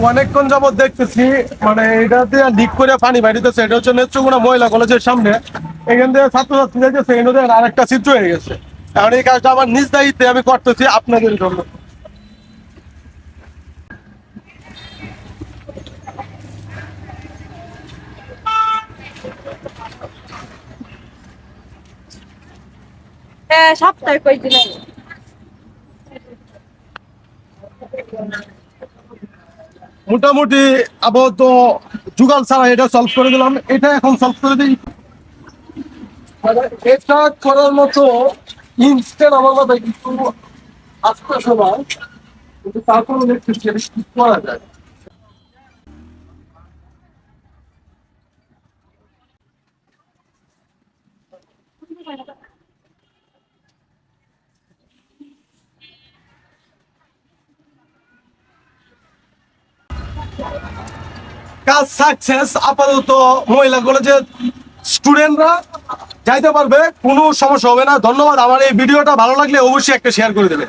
অনেকক্ষণ যাবত দেখতেছি মানে এটাতে লিক করে পানি বাইরিতেছে। এটা হচ্ছে নেত্রকোনা মহিলা কলেজের সামনে। এখান থেকে ছাত্রছাত্রী যাইতেছে, এখানে আর একটা চিত্র হয়ে গেছে। কারণ এই কাজটা আমার নিজ দায়িত্বে আমি করতেছি আপনাদের জন্য। হ্যাঁ, সপ্তাহে কয়েকদিন আগে। মোটামুটি আপাতত যুগাল ছাড়া এটা সলভ করে দিলাম, এটা এখন সলভ করে দিই। মানে এটা করার মতো ইনস্ট্যান্ট আমার মাথায় কিন্তু আসতে সময়, কিন্তু তারপরে দেখতেছি এটা কি করা যায়। কাজ সাকসেস। আপাতত মহিলা কলেজের স্টুডেন্টরা যাইতে পারবে, কোনো সমস্যা হবে না। ধন্যবাদ। আমার এই ভিডিওটা ভালো লাগলে অবশ্যই একটা শেয়ার করে দেবে।